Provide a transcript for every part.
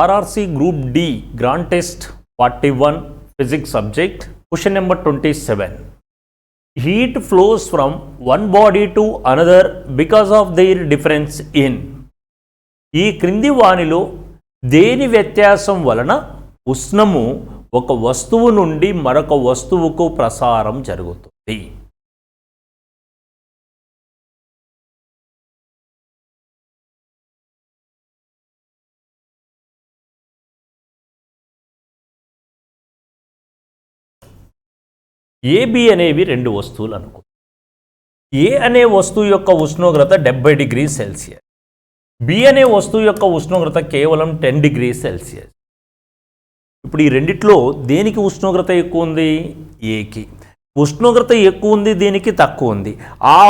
RRC Group D Grand Test 41 Physics subject. Question number 27. Heat flows from one body to another because of their difference in. ఈ క్రింది వానిలో దేని వ్యత్యాసం వలన ఉష్ణము ఒక వస్తువు నుండి మరొక వస్తువుకు ప్రసారం జరుగుతుంది? AB అనేవి రెండు వస్తువులు అనుకో. A అనే వస్తువు యొక్క ఉష్ణోగ్రత 70 డిగ్రీ సెల్సియస్, B అనే వస్తువు యొక్క ఉష్ణోగ్రత కేవలం 10 డిగ్రీ సెల్సియస్. ఇప్పుడు ఈ రెండిట్లో దేనికి ఉష్ణోగ్రత ఎక్కువ ఉంది? Aకి. ఉష్ణోగ్రత ఎక్కువ ఉంది, దీనికి తక్కువ ఉంది. ఆ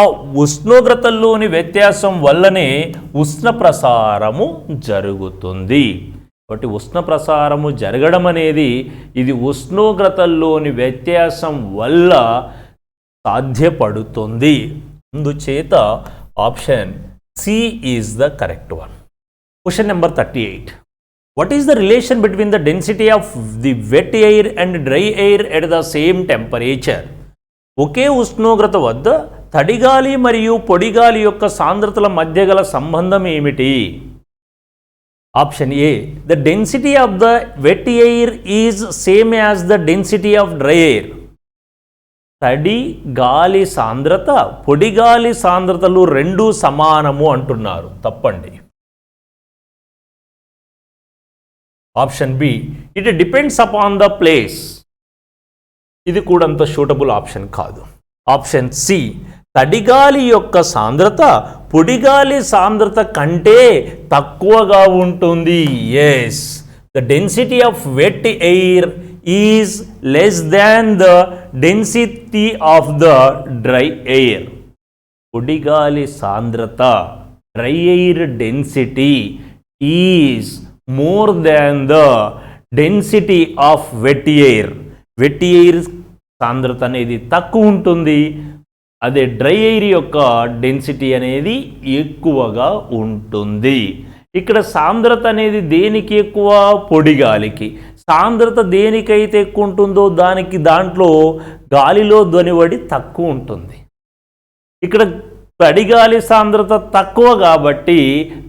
ఉష్ణోగ్రతల్లోని వ్యత్యాసం వల్లనే ఉష్ణ ప్రసారము జరుగుతుంది. కాబట్టి ఉష్ణ ప్రసారము జరగడం అనేది ఇది ఉష్ణోగ్రతల్లోని వ్యత్యాసం వల్ల సాధ్యపడుతుంది. అందుచేత option C is the correct one. Question number 38. What is the relation between the density of the wet air and dry air at the same temperature? ఒకే ఉష్ణోగ్రత వద్ద తడిగాలి మరియు పొడిగాలి యొక్క సాంద్రతల మధ్య గల సంబంధం ఏమిటి? Option A. The density of the wet air is same as the density of dry air. తడి గాలి సాంద్రత పొడి గాలి సాంద్రతలు రెండు సమానము అంటున్నారు. తప్పండి. Option B. It depends upon the place. ఇది కూడా అంత సూటబుల్ ఆప్షన్ కాదు. Option C. తడిగాలి యొక్క సాంద్రత పొడిగాలి సాంద్రత కంటే తక్కువగా ఉంటుంది. Yes, the density of wet air is less than the density of the dry air. పొడిగాలి సాంద్రత dry air density is more than the density of wet air. Wet air సాంద్రత అనేది తక్కువ ఉంటుంది, అదే డ్రై ఎయిర్ యొక్క డెన్సిటీ అనేది ఎక్కువగా ఉంటుంది. ఇక్కడ సాంద్రత అనేది దేనికి ఎక్కువ? పొడిగాలికి. సాంద్రత దేనికైతే ఎక్కువ ఉంటుందో దాంట్లో గాలిలో ధ్వనివడి తక్కువ ఉంటుంది. ఇక్కడ తడిగాలి సాంద్రత తక్కువ కాబట్టి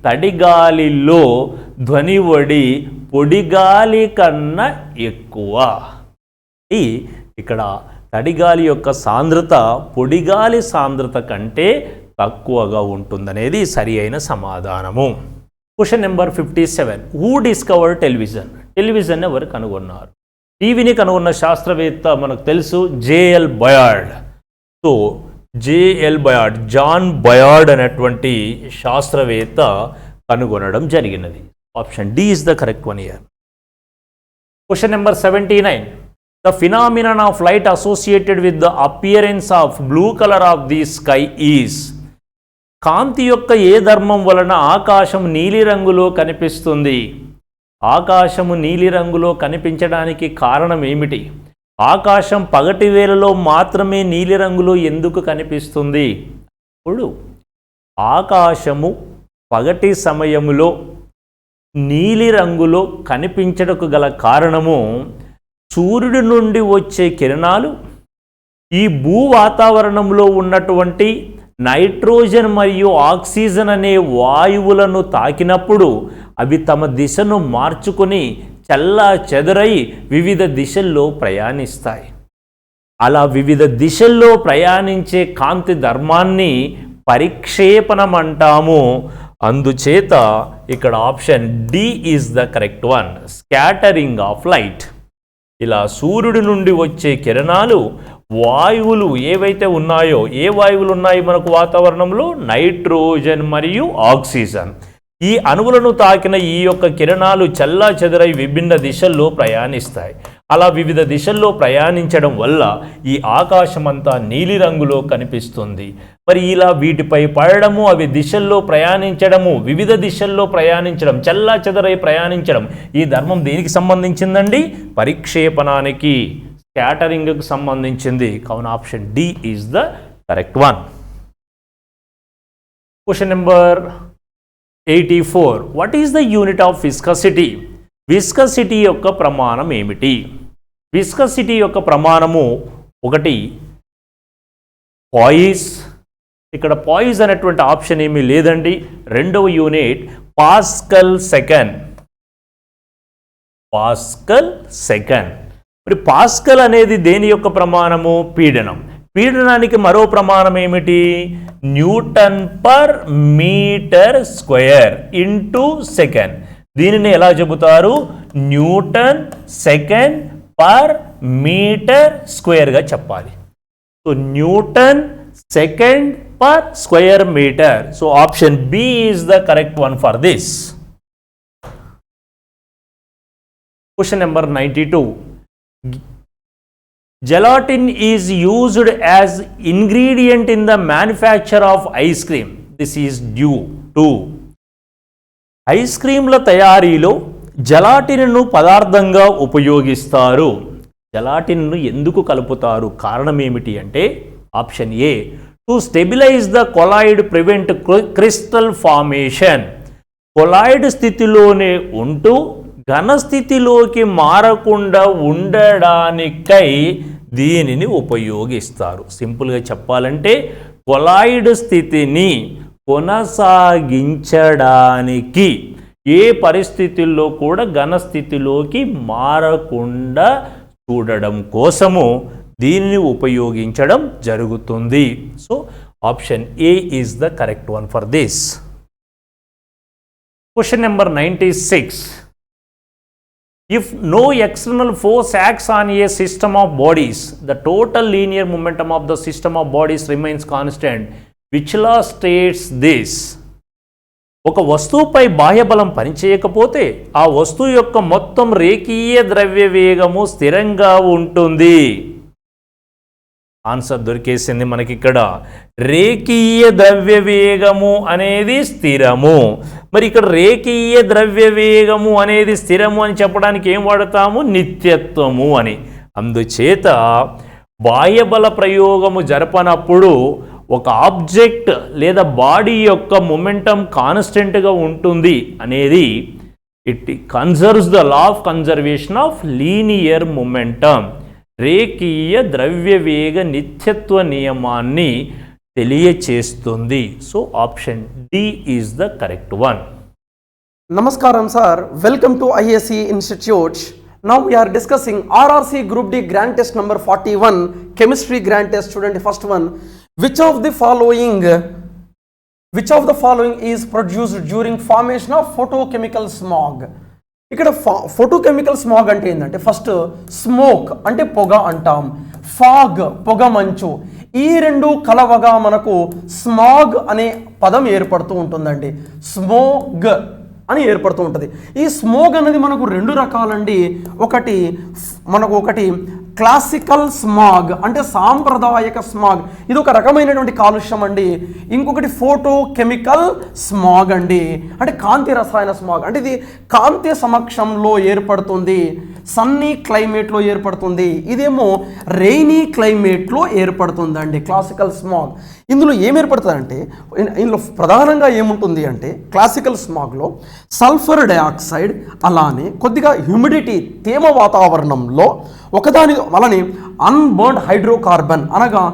తడిగాలిలో ధ్వనివడి పొడిగాలి కన్నా ఎక్కువ. ఇక్కడ తడిగాలి యొక్క సాంద్రత పొడిగాలి సాంద్రత కంటే తక్కువగా ఉంటుందనేది సరి అయిన సమాధానము. Question number 57. Who discovered television? Television ఎవరు కనుగొన్నారు? టీవీని కనుగొన్న శాస్త్రవేత్త మనకు తెలుసు, J L Baird. So J L Baird, John Baird అనేటువంటి శాస్త్రవేత్త కనుగొనడం జరిగినది. Option D is the correct one here. Question number 79. The phenomenon of light associated with the appearance of blue color of the sky is. కాంతి యొక్క ఏ ధర్మం వలన ఆకాశం నీలిరంగులో కనిపిస్తుంది? ఆకాశము నీలిరంగులో కనిపించడానికి కారణం ఏమిటి? ఆకాశం పగటి వేళలో మాత్రమే నీలిరంగులో ఎందుకు కనిపిస్తుంది? ఇప్పుడు ఆకాశము పగటి సమయములో నీలిరంగులో కనిపించడానికి గల కారణము సూర్యుడి నుండి వచ్చే కిరణాలు ఈ భూ వాతావరణంలో ఉన్నటువంటి నైట్రోజన్ మరియు ఆక్సిజన్ అనే వాయువులను తాకినప్పుడు అవి తమ దిశను మార్చుకొని చల్లా చెదరై వివిధ దిశల్లో ప్రయాణిస్తాయి. అలా వివిధ దిశల్లో ప్రయాణించే కాంతి ధర్మాన్ని పరిక్షేపణం అంటాము. అందుచేత ఇక్కడ option D is the correct one. Scattering of light. ఇలా సూర్యుడి నుండి వచ్చే కిరణాలు వాయువులు ఏవైతే ఉన్నాయో, ఏ వాయువులు ఉన్నాయి మనకు వాతావరణంలో? నైట్రోజన్ మరియు ఆక్సిజన్. ఈ అణువులను తాకిన ఈ యొక్క కిరణాలు చల్లా చెదరై విభిన్న దిశల్లో ప్రయాణిస్తాయి. అలా వివిధ దిశల్లో ప్రయాణించడం వల్ల ఈ ఆకాశమంతా నీలిరంగులో కనిపిస్తుంది. మరి ఇలా వీటిపై పడడము, అవి దిశల్లో ప్రయాణించడము, వివిధ దిశల్లో ప్రయాణించడం, చల్లా చెదరై ప్రయాణించడం, ఈ ధర్మం దేనికి సంబంధించిందండి? పరిక్షేపణానికి, స్కాటరింగ్కి సంబంధించింది. కావున option D is the correct one. Question number 84. What is the unit of viscosity? Viscosity యొక్క ప్రమాణం ఏమిటి? విస్కసిటీ యొక్క ప్రమాణము ఒకటి పాయిస్. ఇక్కడ పాయిస్ అనేటువంటి ఆప్షన్ ఏమీ లేదండి. రెండవ unit pascal second. Pascal second. మరి పాస్కల్ అనేది దేని యొక్క ప్రమాణము? పీడనం. పీడనానికి మరో ప్రమాణం ఏమిటి? Newton per metre square into second. దీనిని ఎలా చెబుతారు? న్యూటన్ సెకండ్ పర్ మీటర్ స్క్వేర్గా చెప్పాలి. So newton second per square metre. So option B is the correct one for this. Question number 92. Gelatin is used as ingredient in the manufacture of ice cream. This is due to ice క్రీంల తయారీలో జెలాటిన్ను పదార్థంగా ఉపయోగిస్తారు. జెలాటిన్ను ఎందుకు కలుపుతారు? కారణం ఏమిటి అంటే option A to stabilise the colloid prevent crystal formation. Colloid స్థితిలోనే ఉంటూ ఘన స్థితిలోకి మారకుండా ఉండడానికై దీనిని ఉపయోగిస్తారు. సింపుల్గా చెప్పాలంటే కొలాయిడ్ స్థితిని కొనసాగించడానికి, ఏ పరిస్థితుల్లో కూడా ఘన స్థితిలోకి మారకుండా చూడడం కోసము దీనిని ఉపయోగించడం జరుగుతుంది. So option A is the correct one for this. Question number 96. If no external force acts on a system of bodies, the total linear momentum of the system of bodies remains constant. Which law states this? ఒక వస్తువుపై బాహ్యబలం పనిచేయకపోతే ఆ వస్తువు యొక్క మొత్తం రేఖీయ ద్రవ్య వేగము స్థిరంగా ఉంటుంది. Answer దొరికేసింది మనకి ఇక్కడ. రేఖీయ ద్రవ్య వేగము అనేది స్థిరము. మరి ఇక్కడ రేఖీయ ద్రవ్య వేగము అనేది స్థిరము అని చెప్పడానికి ఏం వాడతాము? నిత్యత్వము అని. అందుచేత బాహ్యబల ప్రయోగము జరపనప్పుడు ఒక ఆబ్జెక్ట్ లేదా బాడీ యొక్క మొమెంటం కాన్స్టెంట్గా ఉంటుంది అనేది it conserves the law of conservation of linear momentum. రేఖీయ ద్రవ్యవేగ నిత్యత్వ నియమాన్ని తెలియచేస్తుంది. So option D is the correct one. Namaskaram sir, welcome to IAC Institute. Now we are discussing RRC Group D Grand Test number 41, Chemistry Grand Test student. First one, which of the following is produced during formation of photochemical smog? ఇక్కడ photochemical smog అంటే ఏంటంటే first smoke అంటే పొగ అంటాం, fog పొగ మంచు, ఈ రెండు కలవగా మనకు స్మాగ్ అనే పదం ఏర్పడుతూ ఉంటుందండి. స్మోగ్ అని ఏర్పడుతూ ఉంటుంది. ఈ స్మోగ్ అనేది మనకు రెండు రకాలండి. ఒకటి క్లాసికల్ స్మాగ్ అంటే సాంప్రదాయక స్మాగ్, ఇది ఒక రకమైనటువంటి కాలుష్యం అండి. ఇంకొకటి ఫోటోకెమికల్ స్మాగ్ అండి, అంటే కాంతి రసాయన స్మాగ్. అంటే ఇది కాంతి సమక్షంలో ఏర్పడుతుంది, సన్నీ క్లైమేట్లో ఏర్పడుతుంది. ఇదేమో రెయినీ క్లైమేట్లో ఏర్పడుతుందండి క్లాసికల్ స్మాగ్. ఇందులో ఏం ఏర్పడుతుందంటే ఇందులో ప్రధానంగా ఏముంటుంది అంటే క్లాసికల్ స్మాగ్లో సల్ఫర్ డయాక్సైడ్, అలానే కొద్దిగా హ్యూమిడిటీ తేమ వాతావరణంలో ఒకదాని వలని అన్బర్న్డ్ హైడ్రోకార్బన్ అనగా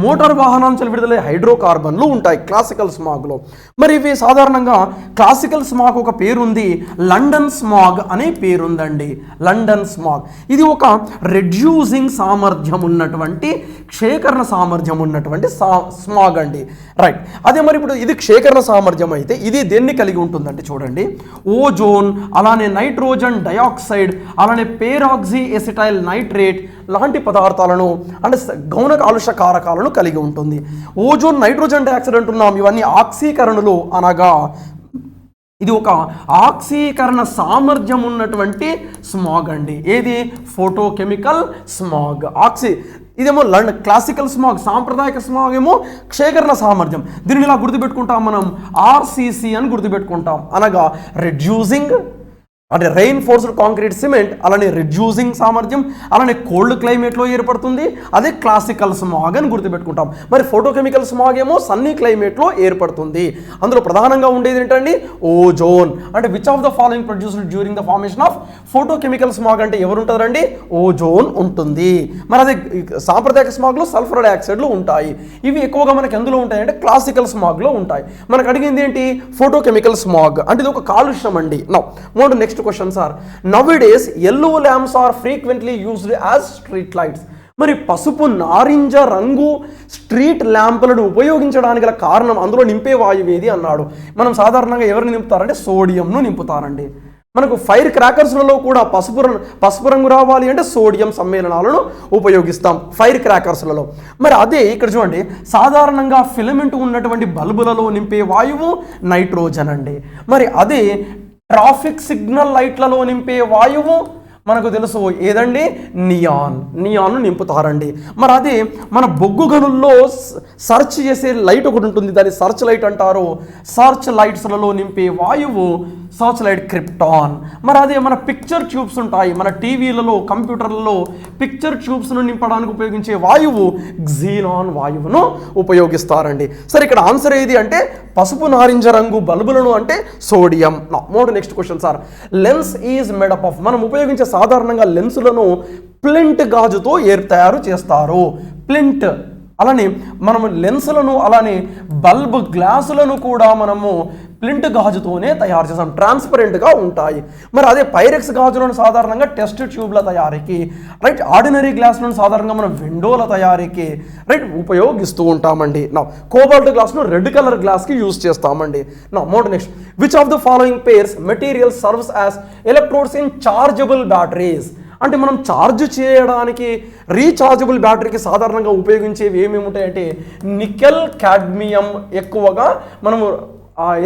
మోటార్ వాహనాల నుంచి విడుదలయ్యే హైడ్రోకార్బన్లు ఉంటాయి క్లాసికల్ స్మాగ్లో. మరి ఇవి సాధారణంగా క్లాసికల్ స్మాగ్ ఒక పేరుంది, లండన్ స్మాగ్ అనే పేరుందండి. లండన్ స్మాగ్ ఇది ఒక రెడ్యూసింగ్ సామర్థ్యం ఉన్నటువంటి, క్షేకరణ సామర్థ్యం ఉన్నటువంటి స్మాగ్ అండి. రైట్. అదే మరి ఇప్పుడు ఇది క్షేకరణ సామర్థ్యం అయితే ఇది దేన్ని కలిగి ఉంటుందంటే చూడండి, ఓజోన్, అలానే నైట్రోజన్ డయాక్సైడ్, అలానే పేరాక్సీ ఎసిటైల్ నైట్రేట్ లాంటి పదార్థాలను అంటే గౌణ కాలుష్య కారకాలను కలిగి ఉంటుంది. ఓజోన్, నైట్రోజన్ డయాక్సైడ్ అంటున్నాం, ఇవన్నీ ఆక్సీకరణలు అనగా ఇది ఒక ఆక్సీకరణ సామర్థ్యం ఉన్నటువంటి స్మాగ్ అండి. ఏది? Photochemical smog. ఇదేమో క్లాసికల్ స్మాగ్, సాంప్రదాయక స్మాగ్ ఏమో క్షేకరణ సామర్థ్యం. దీనిని ఇలా గుర్తుపెట్టుకుంటాం మనం, ఆర్సీసీ అని గుర్తుపెట్టుకుంటాం, అనగా రెడ్యూసింగ్ అంటే రెయిన్ఫోర్స్డ్ కాంక్రీట్ సిమెంట్, అలానే రిడ్యూసింగ్ సామర్థ్యం, అలానే కోల్డ్ క్లైమేట్లో ఏర్పడుతుంది. అదే క్లాసికల్ స్మాగ్ అని గుర్తుపెట్టుకుంటాం. మరి ఫోటోకెమికల్ స్మాగ్ ఏమో సన్నీ క్లైమేట్లో ఏర్పడుతుంది. అందులో ప్రధానంగా ఉండేది ఏంటండి? ఓజోన్. అంటే which of the following produced during the formation of photochemical smog అంటే ఎవరు ఉంటారండి? ఓజోన్ ఉంటుంది. మరి అదే సాంప్రదాయక స్మాగ్లో సల్ఫర్ డైఆక్సైడ్లు ఉంటాయి. ఇవి ఎక్కువగా మనకి ఎందులో ఉంటాయి అంటే క్లాసికల్ స్మాగ్లో ఉంటాయి. మనకు అడిగింది ఏంటి? ఫోటోకెమికల్ స్మాగ్ అంటే ఇది ఒక కాలుష్యం అండి. Now next questions are, nowadays yellow lamps are frequently used as street lights. మరి పసుపు నారింజ రంగు స్ట్రీట్ ల్యాంపులను ఉపయోగించడానికి గల కారణం, అందులో నింపే వాయువు ఏది అన్నాడు. మనం సాధారణంగా ఎవరిని నింపుతారంటే సోడియంను నింపుతారండి. మనకు ఫైర్ క్రాకర్స్లలో కూడా పసుపు రంగు రావాలి అంటే సోడియం సమ్మేళనాలను ఉపయోగిస్తాం ఫైర్ క్రాకర్స్లలో. మరి అదే ఇక్కడ చూడండి, సాధారణంగా ఫిలమెంట్ ఉన్నటువంటి బల్బులలో నింపే వాయువు నైట్రోజన్ అండి. మరి అదే ట్రాఫిక్ సిగ్నల్ లైట్లలో నింపే వాయువు మనకు తెలుసు ఏదండి? నియాన్ నింపుతారండి. మరి అదే మన బొగ్గు గనుల్లో సర్చ్ చేసే లైట్ ఒకటి ఉంటుంది, దాన్ని సర్చ్ లైట్ అంటారు. సర్చ్ లైట్స్లలో నింపే వాయువు సర్చ్ లైట్ క్రిప్టాన్. మరి అదే మన పిక్చర్ ట్యూబ్స్ ఉంటాయి, మన టీవీలలో కంప్యూటర్లలో పిక్చర్ ట్యూబ్స్ను నింపడానికి ఉపయోగించే వాయువు క్సీనాన్ వాయువును ఉపయోగిస్తారండి. సరే ఇక్కడ ఆన్సర్ ఏది అంటే పసుపు నారింజ రంగు బల్బులను అంటే sodium. Next question sir, lens is made up of. మనం ఉపయోగించే సాధారణంగా లెన్సులను ప్లింట్ గాజుతో తయారు చేస్తారు. ప్లింట్. అలానే మనము లెన్సులను అలానే బల్బ్ గ్లాసులను కూడా మనము ప్లింట్ గాజుతోనే తయారు చేస్తాం, ట్రాన్స్పరెంట్గా ఉంటాయి. మరి అదే పైరెక్స్ గాజులను సాధారణంగా టెస్ట్ ట్యూబ్ల తయారీకి, రైట్, ఆర్డినరీ గ్లాసులను సాధారణంగా మనం విండోల తయారీకి రైట్ ఉపయోగిస్తూ ఉంటామండి. నా కోబాల్ట్ గ్లాస్ను రెడ్ కలర్ గ్లాస్కి యూజ్ చేస్తామండి. నా next, which of the following pairs material serves as electrodes in chargeable batteries. అంటే మనం ఛార్జ్ చేయడానికి రీఛార్జబుల్ బ్యాటరీకి సాధారణంగా ఉపయోగించేవి ఏమేమి ఉంటాయంటే నికెల్ కాడ్మియం ఎక్కువగా మనము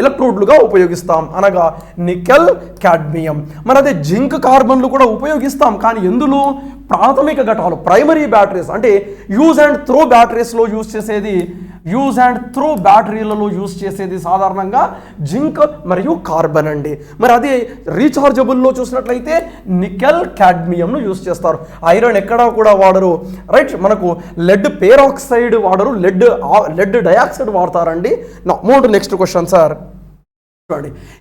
ఎలక్ట్రోడ్లుగా ఉపయోగిస్తాం, అనగా నికెల్ కాడ్మియం. మరి అదే జింక్ కార్బన్లు కూడా ఉపయోగిస్తాం, కానీ ఎందులో? ప్రాథమిక ఘటాలు, ప్రైమరీ బ్యాటరీస్ అంటే యూజ్ అండ్ త్రో బ్యాటరీస్లో యూజ్ చేసేది, యూజ్ అండ్ త్రో బ్యాటరీలలో యూజ్ చేసేది సాధారణంగా జింక్ మరియు కార్బన్ అండి. మరి అదే రీఛార్జబుల్లో చూసినట్లయితే నికెల్ కాడ్మియంను యూజ్ చేస్తారు. ఐరన్ ఎక్కడా కూడా వాడరు, రైట్. మనకు లెడ్ పేరాక్సైడ్ వాడరు, లెడ్ డయాక్సైడ్ వాడతారండి. Next question sir,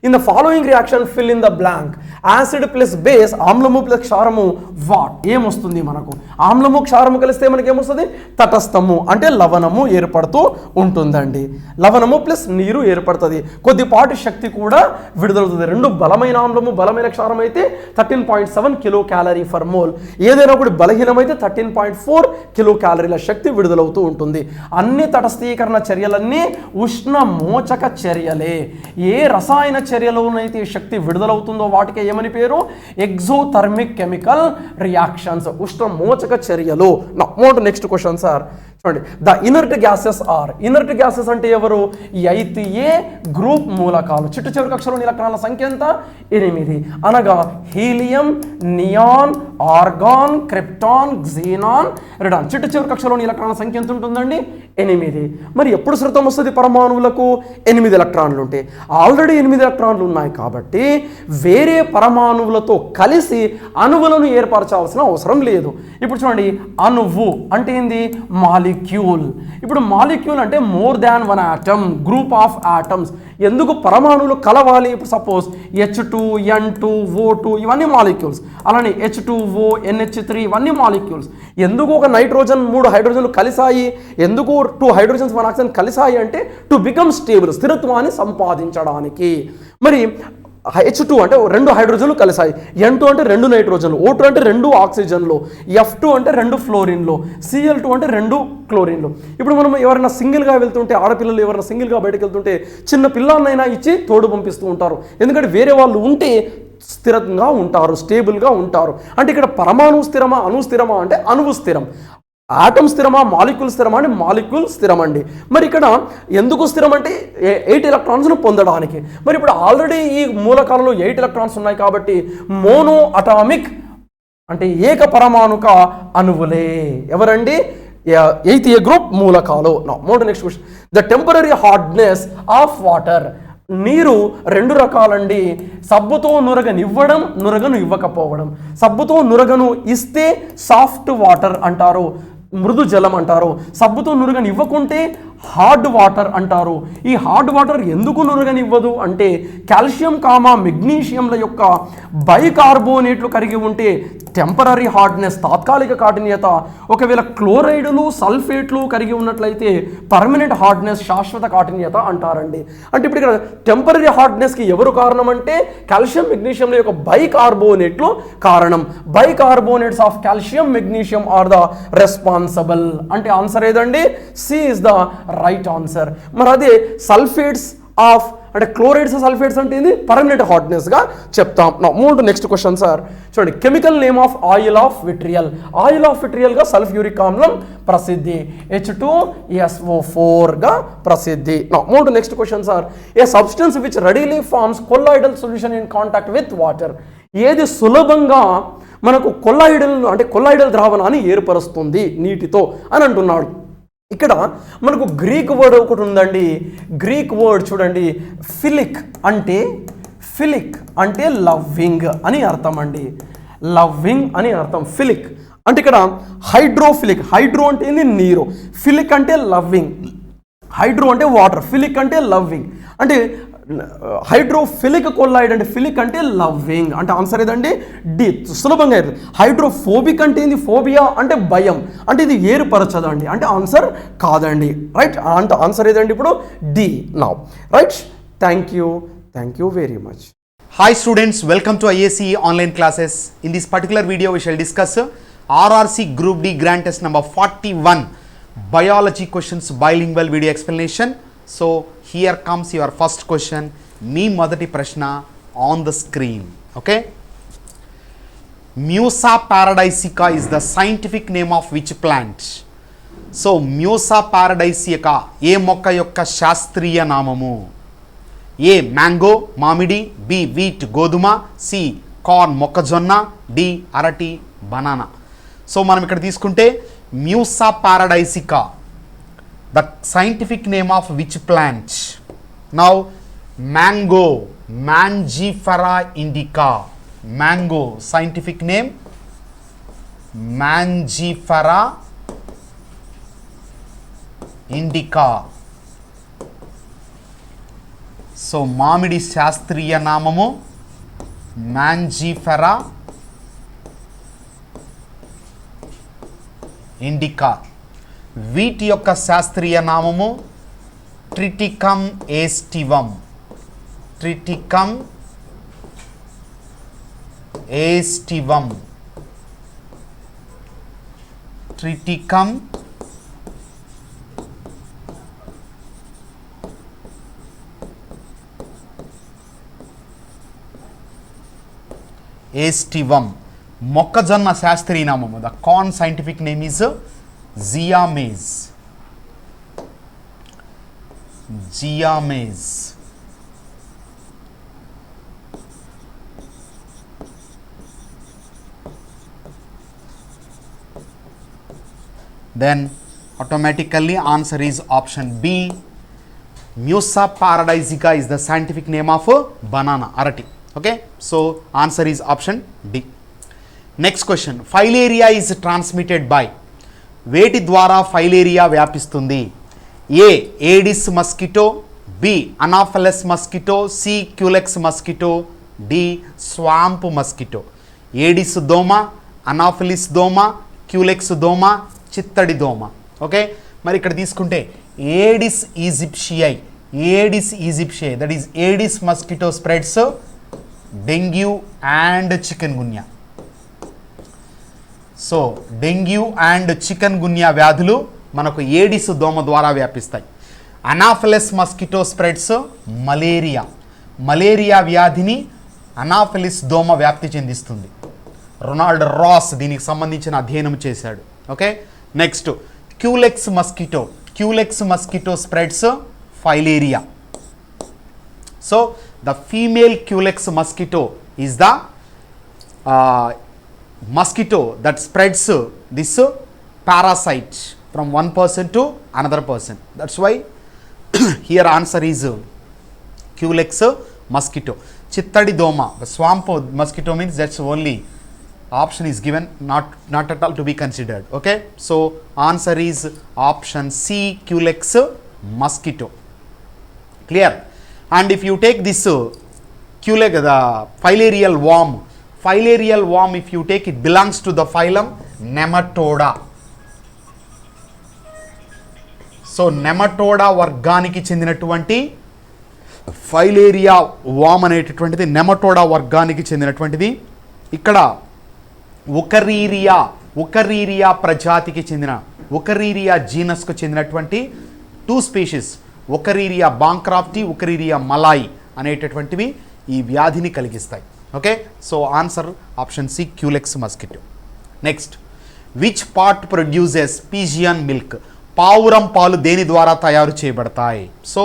in the following reaction fill in the blank. Acid plus base, ఆమ్లము ప్లస్ క్షారము వాట్ ఏమొస్తుంది మనకు? ఆమ్లము క్షారము కలిస్తే మనకి ఏమొస్తుంది? తటస్థము అంటే లవణము ఏర్పడుతూ ఉంటుందండి. లవణము ప్లస్ నీరు ఏర్పడుతుంది, కొద్దిపాటి శక్తి కూడా విడుదలవుతుంది. రెండు బలమైన ఆమ్లము బలమైన క్షారం అయితే 13.7 కిలో క్యాలరీ ఫర్ మోల్. ఏదైనా కూడా బలహీనమైతే 13.4 కిలో క్యాలరీల శక్తి విడుదలవుతూ ఉంటుంది. అన్ని తటస్థీకరణ చర్యలన్నీ ఉష్ణ మోచక చర్యలే. ఏ రసాయన చర్యలోనైతే శక్తి విడుదలవుతుందో వాటికి ఏమని పేరు? ఎగ్జోథర్మిక్ కెమికల్ రియాక్షన్స్, ఉష్ణ మోచక చర్యలు. నెక్స్ట్ క్వశ్చన్ సార్, చూడండి, the inert gases are. Inert gases అంటే ఎవరు? ఎయిత్ ఏ గ్రూప్ మూలకాలు. చిట్టు చివరి కక్షలోని ఎలక్ట్రాన్ల సంఖ్య ఎంత? 8, అనగా హీలియం, నియాన్, ఆర్గాన్, క్రిప్టాన్, క్సీనాన్, రెడాన్. చిట్టు చివరి కక్షలోని ఎలక్ట్రాన్ల సంఖ్య ఎంత ఉంటుందండి? 8. మరి ఎప్పుడు శృతం వస్తుంది పరమాణువులకు? 8 ఎలక్ట్రాన్లు ఉంటే. ఆల్రెడీ 8 ఎలక్ట్రాన్లు ఉన్నాయి కాబట్టి వేరే పరమాణువులతో కలిసి అణువులను ఏర్పరచాల్సిన అవసరం లేదు. ఇప్పుడు చూడండి, అణువు అంటే ఏంది? మాలిక్యూల్. ఇప్పుడు మాలిక్యూల్ అంటే more than one atom, group of atoms. ఎందుకు పరమాణువులు కలవాలి? ఇప్పుడు సపోజ్ H2, N2, O2 ఇవన్నీ మాలిక్యూల్స్, అలానే H2O, NH3 ఇవన్నీ మాలిక్యూల్స్. ఎందుకు ఒక నైట్రోజన్ 3 హైడ్రోజన్లు కలిసాయి? ఎందుకు 2 హైడ్రోజన్స్ 1 ఆక్సిజన్ కలిసాయి అంటే టు బికమ్ స్టేబుల్, స్థిరత్వాన్ని సంపాదించడానికి. మరి H2 అంటే 2 హైడ్రోజన్లు కలిసాయి, N2 అంటే 2 నైట్రోజన్లు, O2 అంటే 2 ఆక్సిజన్లు, F2 అంటే 2 ఫ్లోరిన్లు, Cl2 అంటే 2 క్లోరిన్లు. ఇప్పుడు మనం ఎవరైనా సింగిల్గా వెళ్తుంటే, ఆడపిల్లలు ఎవరైనా సింగిల్గా బయటకు వెళ్తుంటే చిన్న పిల్లలనైనా ఇచ్చి తోడు పంపిస్తూ ఉంటారు, ఎందుకంటే వేరే వాళ్ళు ఉంటే స్థిరంగా ఉంటారు, స్టేబుల్గా ఉంటారు. అంటే ఇక్కడ పరమాణు స్థిరమా అణు స్థిరమా అంటే అణువు స్థిరం, ఆటమ్ స్థిరమా మాలిక్యూల్ స్థిరమా అంటే మాలిక్యూల్ స్థిరం అండి. మరి ఇక్కడ ఎందుకు స్థిరం అంటే 8 ఎలక్ట్రాన్స్ను పొందడానికి. మరి ఇప్పుడు ఆల్రెడీ ఈ మూలకాలలో 8 ఎలక్ట్రాన్స్ ఉన్నాయి కాబట్టి మోనో అటామిక్ అంటే ఏక పరమాణుక అణువులే. ఎవరండి? 8th A గ్రూప్ మూలకాలు. Next question, the temporary hardness of water. నీరు రెండు రకాలండి. సబ్బుతో నురగనివ్వడం, నురగను ఇవ్వకపోవడం. సబ్బుతో నురగను ఇస్తే సాఫ్ట్ వాటర్ అంటారు, మృదు జలం అంటారు. సబ్బుతో నురగని ఇవ్వకుంటే హార్డ్ వాటర్ అంటారు. ఈ హార్డ్ వాటర్ ఎందుకు నురగనివ్వదు అంటే కాల్షియం మెగ్నీషియంల యొక్క బైకార్బోనేట్లు కలిగి ఉంటే టెంపరరీ హార్డ్నెస్, తాత్కాలిక కాఠిన్యత. ఒకవేళ క్లోరైడ్లు సల్ఫేట్లు కలిగి ఉన్నట్లయితే పర్మనెంట్ హార్డ్నెస్, శాశ్వత కాఠిన్యత అంటారండి. అంటే ఇప్పుడు ఇక్కడ టెంపరరీ హార్డ్నెస్కి ఎవరు కారణం అంటే కాల్షియం మెగ్నీషియంల యొక్క బైకార్బోనేట్లు కారణం. Bicarbonates of calcium magnesium are the responsible. అంటే ఆన్సర్ ఏదండి? C is the right answer. మరి అదే సల్ఫేట్స్ ఆఫ్ అంటే క్లోరైడ్స్ సల్ఫేట్స్ అంటే ఏంది? పర్మనెంట్ హార్డ్నెస్గా చెప్తాం. నా move to next question sir. చూడండి, chemical name of oil of vitriol. Oil of విట్రియల్గా సల్ఫ్యూరిక్ ఆమ్లం ప్రసిద్ధి, H2SO4గా ప్రసిద్ధి. నా move to next question sir. A substance which readily forms colloidal solution in contact with water. ఏది సులభంగా మనకు కొల్లాయిడల్ ద్రావణాన్ని ఏర్పరుస్తుంది నీటితో అని అంటున్నాడు. ఇక్కడ మనకు గ్రీక్ వర్డ్ ఒకటి ఉందండి. గ్రీక్ వర్డ్ చూడండి, ఫిలిక్ అంటే లవ్వింగ్ అని అర్థం అండి. లవ్వింగ్ అని అర్థం. ఫిలిక్ అంటే ఇక్కడ హైడ్రోఫిలిక్. హైడ్రో అంటే ఏంది? నీరు. ఫిలిక్ అంటే లవ్వింగ్. హైడ్రో అంటే వాటర్, ఫిలిక్ అంటే లవ్వింగ్. అంటే హైడ్రోఫిలిక్ కొల్లాయిడ్ అంటే ఫిలిక్ అంటే లవ్వింగ్. అంటే ఆన్సర్ ఏదండి? డి. సులభంగా అవుతుంది. హైడ్రోఫోబిక్ అంటే ఏంది? ఫోబియా అంటే భయం, అంటే ఇది ఏర్పరచదండి. అంటే ఆన్సర్ కాదండి. రైట్, అంటే ఆన్సర్ ఏదండి ఇప్పుడు? D. Now right, thank you very much. Hi students, welcome to IACE online classes. In this particular video we shall discuss RRC Group D Grant Test number 41 Biology questions bilingual video explanation. So here comes your first question. మీ మొదటి ప్రశ్న on the screen. Okay. Musa paradisiaca is the scientific name of which plant? So Musa paradisiaca ఏ మొక్క యొక్క శాస్త్రీయ నామము? A mango మామిడి, B wheat గోధుమ, C corn మొక్కజొన్న, D అరటి బనానా. సో మనం ఇక్కడ తీసుకుంటే Musa paradisiaca, the scientific name of which plant? Now mango, Mangifera indica. Mango scientific name Mangifera indica. So మామిడి శాస్త్రీయ నామము మ్యాంజిఫెరా ఇండికా. వీటి యొక్క శాస్త్రీయ నామము Triticum aestivum. Triticum aestivum. Triticum aestivum. మొక్కజొన్న శాస్త్రీయ నామము, the corn scientific name is Zea mays. Zea mays. then automatically answer is option B. Musa paradisiaca is the scientific name of banana, arati. Okay, so answer is option D. Next question, filaria is transmitted by. వేటి ద్వారా filaria వ్యాపిస్తుంది? A Aedes mosquito, B Anopheles mosquito, C Culex mosquito, D swamp mosquito. Aedes దోమ, Anopheles దోమ, culex దోమ, చిత్తడి దోమ. Okay, మరి ఇక్కడ తీసుకుంటే Aedes aegypti. Aedes aegypti, that is Aedes mosquito spreads dengue and chikungunya. So dengue and chikungunya వ్యాధులు మనకు ఏడిస్ దోమ ద్వారా వ్యాపిస్తాయి. Anopheles mosquito spreads malaria. Malaria వ్యాధిని అనాఫెలిస్ దోమ వ్యాప్తి చెందిస్తుంది. రొనాల్డ్ రాస్ దీనికి సంబంధించిన అధ్యయనం చేశాడు. Okay, next culex mosquito. Culex mosquito spreads filaria. So the female culex mosquito is the mosquito that spreads this parasite from one person to another person. That's why here answer is culex mosquito. చిత్తడి దోమ, swamp mosquito means that's only option is given, not at all to be considered. Okay, so answer is option C, Culex mosquito. Clear? And if you take this Culex, the filarial worm, if you take, it belongs to the phylum Nematoda. So Nematoda వర్గానికి చెందినటువంటి filaria వామ్ అనేటటువంటిది నెమటోడా వర్గానికి చెందినటువంటిది. ఇక్కడ ఉకరీరియా ప్రజాతికి చెందిన ఉకరీరియా జీనస్కు చెందినటువంటి 2 species, ఉకరీరియా బాంక్రాఫ్టీ, ఉకరీరియా malai అనేటటువంటివి ఈ వ్యాధిని కలిగిస్తాయి. Okay, so answer option C, Culex mosquito. Next, which part produces pigeon milk? పావురం పాలు దేని ద్వారా తయారు చేయబడతాయి? So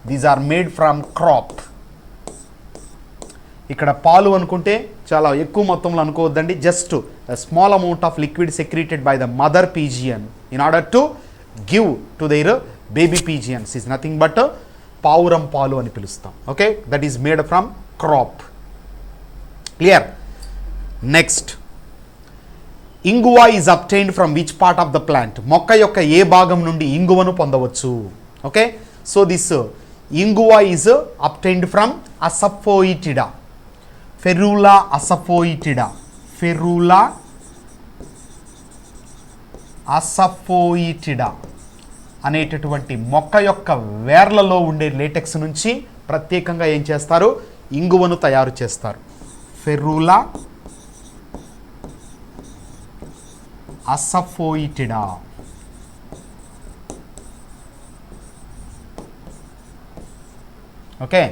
these are made from crop. ఇక్కడ పాలు అనుకుంటే చాలా ఎక్కువ మొత్తంలో అనుకోవద్దండి, just small amount of liquid secreted by the mother pigeon in order to give to their baby pigeons is nothing but పావురం పాలు అని పిలుస్తాం. Okay, that is made from crop. Clear? Next, ఇంగువా is obtained from which part of the plant? మొక్క యొక్క ఏ భాగం నుండి ఇంగువను పొందవచ్చు? ఓకే, సో దిస్ ఇంగువా is obtained from asafoetida, Ferula asafoetida, Ferula asafoetida అనేటటువంటి మొక్క యొక్క వేర్లలో ఉండే లేటెక్స్ నుంచి ప్రత్యేకంగా ఏం చేస్తారు? ఇంగువను తయారు చేస్తారు. Ferula asafoetida. Okay,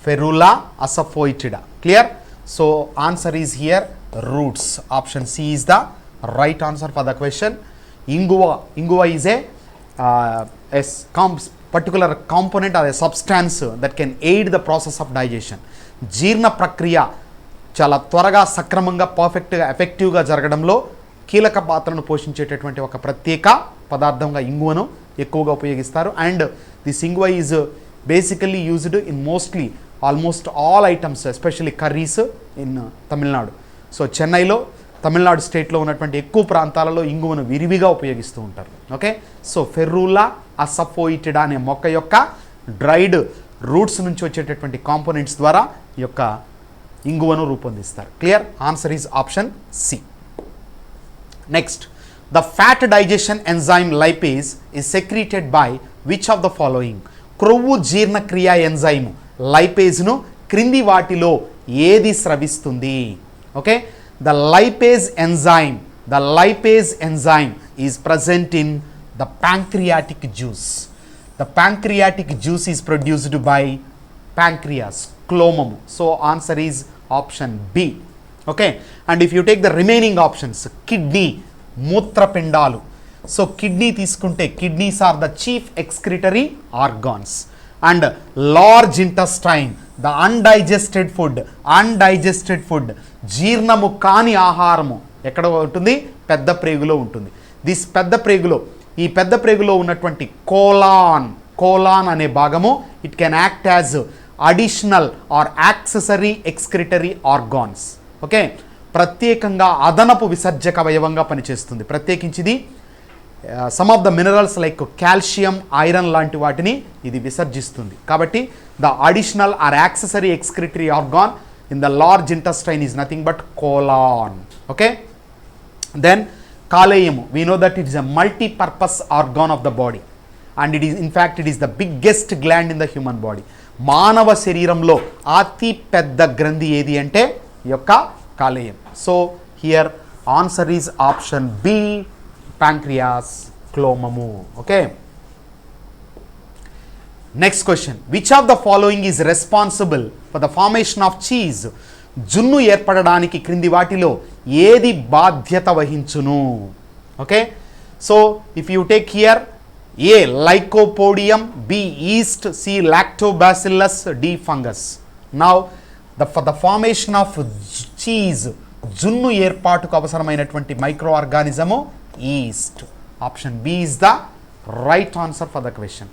Ferula asafoetida. Clear? So answer is here roots. Option C is the right answer for the question. ఇంగువ is a particular component or a substance that can aid the process of digestion. జీర్ణ ప్రక్రియ చాలా త్వరగా, సక్రమంగా, పర్ఫెక్ట్గా, ఎఫెక్టివ్గా జరగడంలో కీలక పాత్రను పోషించేటటువంటి ఒక ప్రత్యేక పదార్థంగా ఇంగువను ఎక్కువగా ఉపయోగిస్తారు. అండ్ దిస్ ఇంగువ is basically used in almost all items, especially curries in Tamil Nadu. So చెన్నైలో, తమిళనాడు స్టేట్లో ఉన్నటువంటి ఎక్కువ ప్రాంతాలలో ఇంగువను విరివిగా ఉపయోగిస్తూ ఉంటారు. ఓకే, సో ఫెరూలా అసఫోయిటిడా అనే మొక్క యొక్క డ్రైడ్ రూట్స్ నుంచి వచ్చేటటువంటి కాంపోనెంట్స్ ద్వారా ఈ యొక్క ఇంగువను రూపొందిస్తారు. Clear? Answer is option C. Next, the fat digestion enzyme lipase is secreted by which of the following? క్రొవ్వు జీర్ణక్రియ ఎంజైమ్ లైపేజ్ను క్రింది వాటిలో ఏది స్రవిస్తుంది? Okay, the lipase enzyme is present in the pancreatic juice. The pancreatic juice is produced by pancreas, క్లోమము. So answer is option B. Okay, and if you take the remaining options, kidney, మూత్రపిండాలు. సో kidney తీసుకుంటే, kidneys are the chief excretory organs. And large intestine, the undigested food, జీర్ణము కాని ఆహారము ఎక్కడ ఉంటుంది? పెద్ద ప్రేగులో ఉంటుంది. ఈ పెద్ద ప్రేగులో ఉన్నటువంటి కోలాన్ అనే భాగము, it can act as additional or accessory excretory organs. Okay, ప్రత్యేకంగా అదనపు విసర్జక అవయవంగా పనిచేస్తుంది. ప్రత్యేకించిది some of the minerals like calcium, iron లాంటి వాటిని ఇది విసర్జిస్తుంది. కాబట్టి the additional or accessory excretory organ in the large intestine is nothing but colon. Okay, then కాలేయము, we know that it is a multipurpose organ of the body and it is in fact it is the biggest gland in the human body. మానవ శరీరంలో అతి పెద్ద గ్రంథి ఏది అంటే ఈ యొక్క కాలేయం. So here answer is option B, pancreas, క్లోమము. Okay, next question, which of the following is responsible for the formation of cheese? జున్ను ఏర్పడడానికి క్రింది వాటిలో ఏది బాధ్యత వహించును? Okay, so if you take here A lycopodium, B yeast, C lactobacillus, D fungus. Now for the formation of cheese, జున్ను ఏర్పాటుకు అవసరమైనటువంటి micro organism yeast. Option B is the right answer for the question.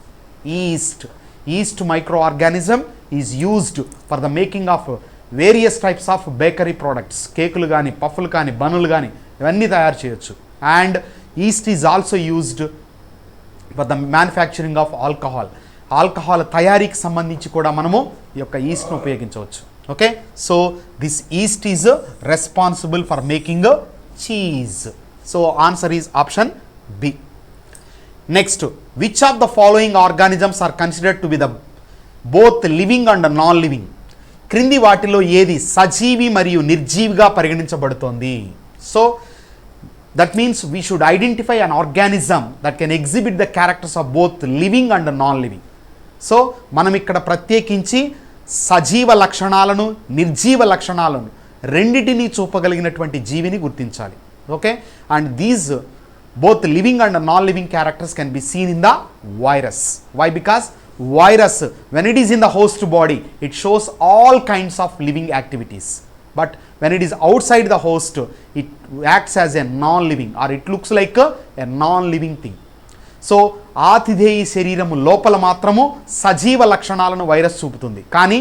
Yeast microorganism is used for the making of various types of bakery products. కేకులు కానీ, పఫ్లు కానీ, బన్నులు కానీ ఇవన్నీ తయారు చేయొచ్చు. And yeast is also used for the manufacturing of alcohol. Alcohol తయారీకి సంబంధించి కూడా మనము ఈ యొక్క ఈస్ట్ను ఉపయోగించవచ్చు. Okay, so this yeast is responsible for making cheese. So answer is option B. Next, which of the following organisms are considered to be the both living and non living? క్రింది వాటిలో ఏది సజీవి మరియు నిర్జీవిగా పరిగణించబడుతోంది? So that means we should identify an organism that can exhibit the characters of both living and non living. So మనం ఇక్కడ ప్రత్యేకించి సజీవ లక్షణాలను, నిర్జీవ లక్షణాలను రెండిటిని చూపగలిగినటువంటి జీవిని గుర్తించాలి. Okay, and these both living and non-living characters can be seen in the virus. Why? Because virus, when it is in the host body, it shows all kinds of living activities. But when it is outside the host, it acts as a non-living, or it looks like a non-living thing. So ఆతిథేయి శరీరము లోపల మాత్రము సజీవ లక్షణాలను virus చూపుతుంది, కానీ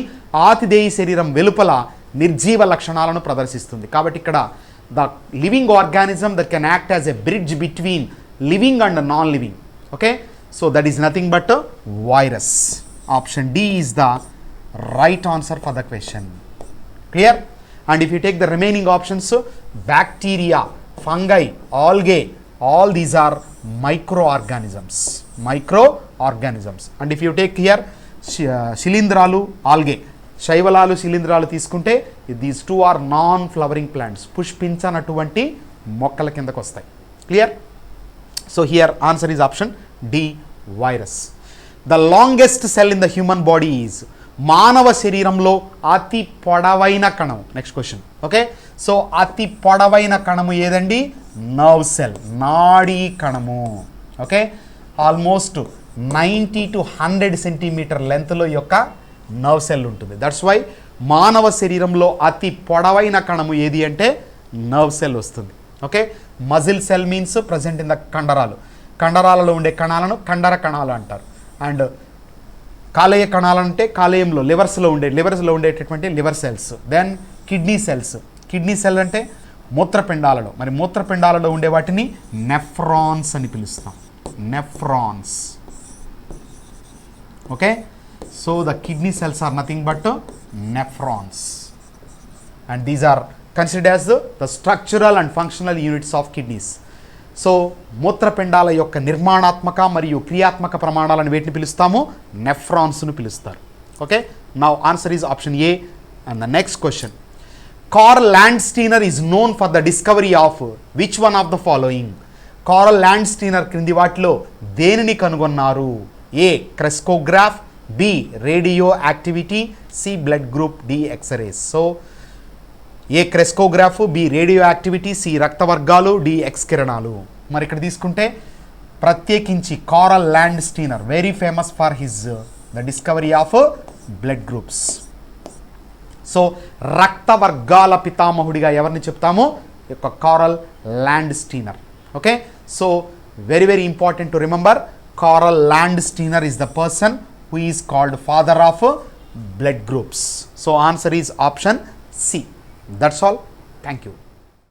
ఆతిథేయి శరీరం వెలుపల నిర్జీవ లక్షణాలను ప్రదర్శిస్తుంది. కాబట్టి ఇక్కడ the living organism that can act as a bridge between living and non-living. Okay, so that is nothing but a virus. Option D is the right answer for the question. Clear? And if you take the remaining options, bacteria, fungi, algae, all these are microorganisms. Microorganisms. And if you take here శిలీంధ్రాలు, algae, శైవలాలు, శిలీంధ్రాలు తీసుకుంటే these two are non flowering plants, పుష్పించనటువంటి మొక్కల కిందకు వస్తాయి. Clear? So here answer is option D, virus. The longest cell in the human body is, మానవ శరీరంలో అతి పొడవైన కణం. Next question. ఓకే, సో అతి పొడవైన కణము ఏదండి? నర్వ్ సెల్, నాడీ కణము. ఓకే, ఆల్మోస్ట్ 90 to 100 సెంటీమీటర్ లెంత్లో యొక్క నర్వ్ సెల్ ఉంటుంది. దట్స్ వై మానవ శరీరంలో అతి పొడవైన కణము ఏది అంటే నర్వ్ సెల్ వస్తుంది. Okay, muscle cell means present in the కండరాలు, కండరాలలో ఉండే కణాలను కండర కణాలు అంటారు. అండ్ కాలేయ కణాలు అంటే కాలేయంలో, లివర్స్లో ఉండేటటువంటి liver cells. Then kidney cells, kidney cell అంటే మూత్రపిండాలలో, మరి మూత్రపిండాలలో ఉండే వాటిని నెఫ్రాన్స్ అని పిలుస్తాం, nephrons. Okay, so the kidney cells are nothing but nephrons, and these are considered as the structural and functional units of kidneys. So మూత్రపిండాల యొక్క నిర్మాణాత్మక మరియు క్రియాత్మక ప్రమాణాలను వేటిని పిలుస్తాము? నెఫ్రాన్స్ను పిలుస్తారు. Okay, now answer is option A. And the next question, Karl Landsteiner is known for the discovery of which one of the following? Karl Landsteiner క్రింది వాటిలో దేనిని కనుగొన్నారు? A crescograph, B radioactivity, C blood group, D x-rays. So A crescograph, B radioactivity, C రక్త వర్గాలు, D X కిరణాలు. మరి ఇక్కడ తీసుకుంటే ప్రత్యేకించి Karl Landsteiner very famous for his the discovery of blood groups. So రక్త వర్గాల పితామహుడిగా ఎవరిని చెప్తాము? యొక్క Karl Landsteiner. Okay, so very very important to remember, Karl Landsteiner is the person who is called father of blood groups. So answer is option C. That's all. Thank you.